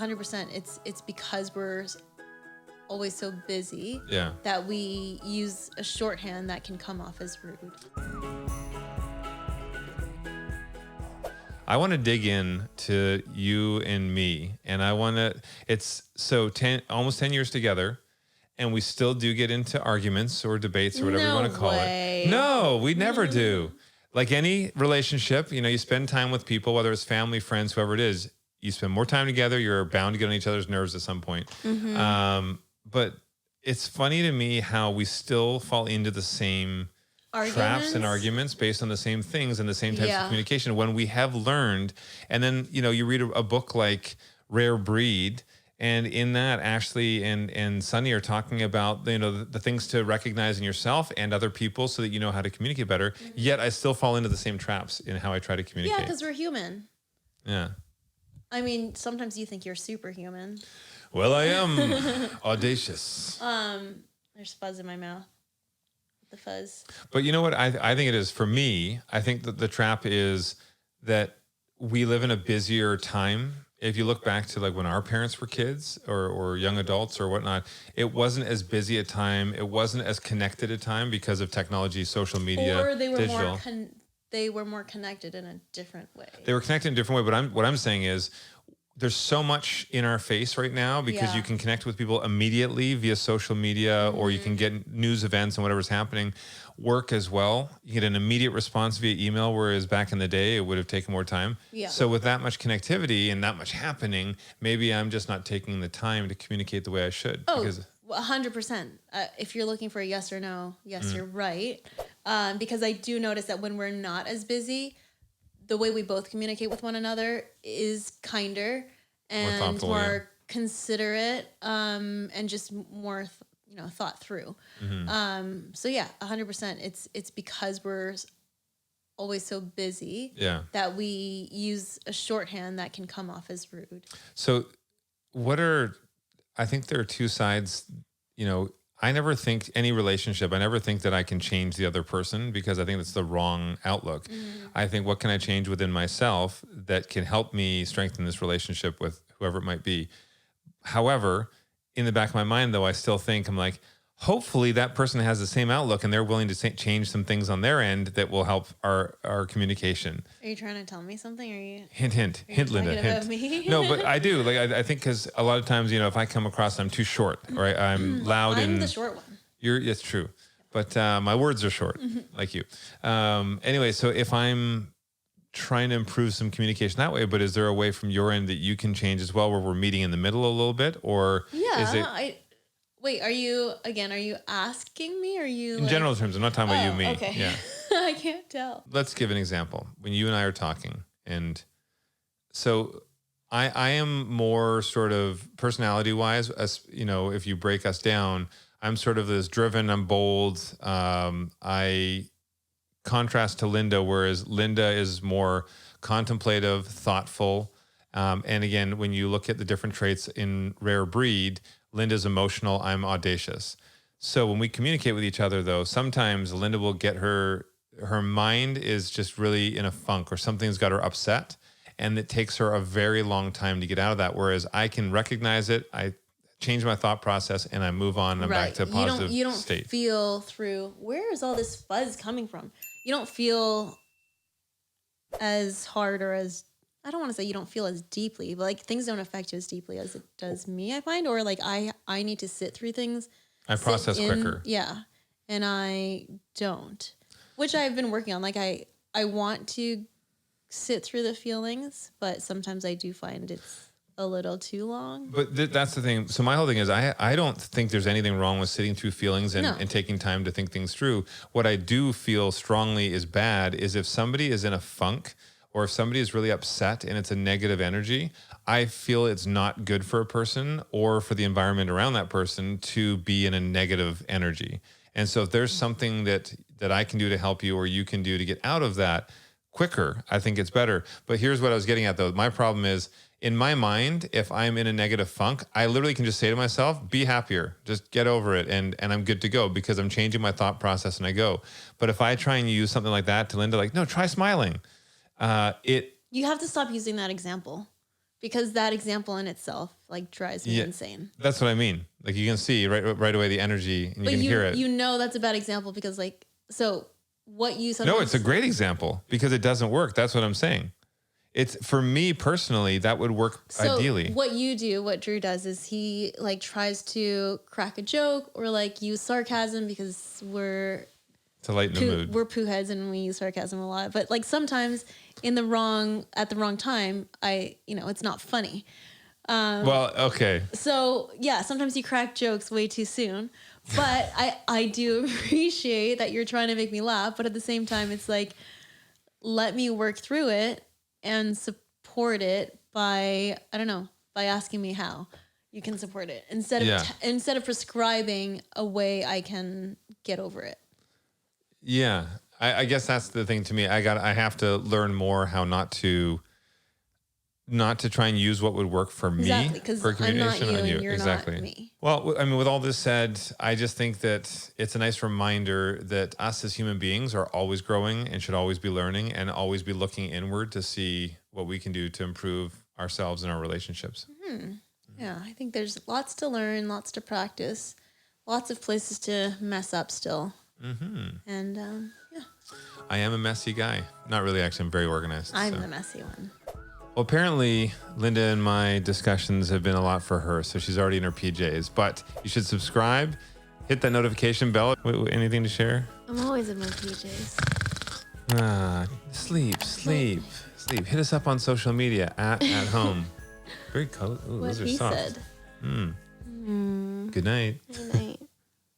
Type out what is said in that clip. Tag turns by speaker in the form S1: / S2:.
S1: 100%. It's because we're always so busy
S2: Yeah.
S1: that we use a shorthand that can come off as rude.
S2: I want to dig in to you and me, and I want to. It's so almost 10 years together, and we still do get into arguments or debates or whatever you want to call it. No, we never do. Like any relationship, you spend time with people, whether it's family, friends, whoever it is. You spend more time together. You're bound to get on each other's nerves at some point. But it's funny to me how we still fall into the same traps and arguments based on the same things and the same types of communication when we have learned. And then, you read a book like Rare Breed, and in that, Ashleigh and Sunny are talking about, the things to recognize in yourself and other people so that you know how to communicate better. Yet I still fall into the same traps in how I try to communicate.
S1: Yeah, because we're human.
S2: Yeah.
S1: I mean, sometimes you think you're superhuman.
S2: Well, I am audacious.
S1: There's fuzz in my mouth. The fuzz.
S2: But you know what? I think it is for me. I think that the trap is that we live in a busier time. If you look back to like when our parents were kids or young adults or whatnot, it wasn't as busy a time. It wasn't as connected a time because of technology, social media,
S1: or they were
S2: digital.
S1: They were more connected in a different way.
S2: They were connected in a different way. But what I'm saying is, there's so much in our face right now because you can connect with people immediately via social media, or you can get news events and whatever's happening. Work as well. You get an immediate response via email, whereas back in the day, it would have taken more time.
S1: Yeah.
S2: So with that much connectivity and that much happening, maybe I'm just not taking the time to communicate the way I should.
S1: Oh, 100%. If you're looking for a yes or no, yes, you're right. Because I do notice that when we're not as busy, the way we both communicate with one another is kinder and more considerate, and just more, thought through. So yeah, 100%. It's because we're always so busy that we use a shorthand that can come off as rude.
S2: So I think there are two sides, I never think any relationship, I never think that I can change the other person because I think that's the wrong outlook. I think, what can I change within myself that can help me strengthen this relationship with whoever it might be? However, in the back of my mind, though, I still think, I'm like, hopefully that person has the same outlook and they're willing to change some things on their end that will help our communication.
S1: Are you trying to tell me something? Or are you
S2: hint, Linda, hint.
S1: Me?
S2: No, but I do. Like I think because a lot of times, if I come across I'm too short, right? I'm loud
S1: I'm the short one.
S2: It's true, but my words are short, like you. Anyway, so if I'm trying to improve some communication that way, but is there a way from your end that you can change as well, where we're meeting in the middle a little bit, or is it?
S1: Wait, are you asking me? Or are you
S2: in general terms? I'm not talking about you and me.
S1: Okay.
S2: Yeah.
S1: I can't tell.
S2: Let's give an example. When you and I are talking, and so I am more sort of personality-wise, as if you break us down, I'm sort of this driven, I'm bold. I contrast to Linda, whereas Linda is more contemplative, thoughtful. And again, when you look at the different traits in Rare Breed, Linda's emotional, I'm audacious. So when we communicate with each other, though, sometimes Linda will get her mind is just really in a funk, or something's got her upset, and it takes her a very long time to get out of that. Whereas I can recognize it, I change my thought process, and I move on, and I'm back to a positive state.
S1: You don't feel through, where is all this fuzz coming from? You don't feel as hard, or as, I don't want to say you don't feel as deeply, but like things don't affect you as deeply as it does me, I find, or like I need to sit through things.
S2: I process quicker.
S1: Yeah. And I don't, which I've been working on. Like I want to sit through the feelings, but sometimes I do find it's a little too long.
S2: But that's the thing. So my whole thing is I don't think there's anything wrong with sitting through feelings and taking time to think things through. What I do feel strongly is bad is if somebody is in a funk, or if somebody is really upset and it's a negative energy, I feel it's not good for a person or for the environment around that person to be in a negative energy. And so if there's something that I can do to help you, or you can do to get out of that quicker, I think it's better. But here's what I was getting at, though. My problem is, in my mind, if I'm in a negative funk, I literally can just say to myself, be happier, just get over it, and I'm good to go, because I'm changing my thought process and I go. But if I try and use something like that to Linda, like, no, try smiling. You
S1: have to stop using that example. because that example in itself like drives me insane.
S2: That's what I mean. Like you can see right away the energy, and you can hear it.
S1: You know that's a bad example because like so what you sometimes.
S2: No, it's a great example because it doesn't work. That's what I'm saying. It's for me personally that would work ideally.
S1: What you do, what Drew does, is he like tries to crack a joke or like use sarcasm because we're
S2: to lighten the mood.
S1: We're poo heads and we use sarcasm a lot. But like sometimes at the wrong time, it's not funny.
S2: Well, okay.
S1: So yeah, sometimes you crack jokes way too soon. But I do appreciate that you're trying to make me laugh. But at the same time, it's like, let me work through it and support it by asking me how you can support it instead of prescribing a way I can get over it.
S2: Yeah, I guess that's the thing to me. I have to learn more how not to try and use what would work for me for communication.
S1: I'm not you,
S2: on
S1: and you're
S2: exactly.
S1: not me.
S2: Well, I mean, with all this said, I just think that it's a nice reminder that us as human beings are always growing and should always be learning and always be looking inward to see what we can do to improve ourselves and our relationships.
S1: Mm-hmm. Yeah, I think there's lots to learn, lots to practice, lots of places to mess up still. Mm-hmm. And yeah.
S2: I am a messy guy. Not really, actually. I'm very organized.
S1: I'm the messy one.
S2: Well, apparently, Linda and my discussions have been a lot for her, so she's already in her PJs. But you should subscribe, hit that notification bell. Anything to share?
S1: I'm always in my PJs.
S2: Sleep. Hit us up on social media at home. Very cool. Ooh,
S1: what
S2: those are
S1: he
S2: soft.
S1: said.
S2: Good night.
S1: Good night.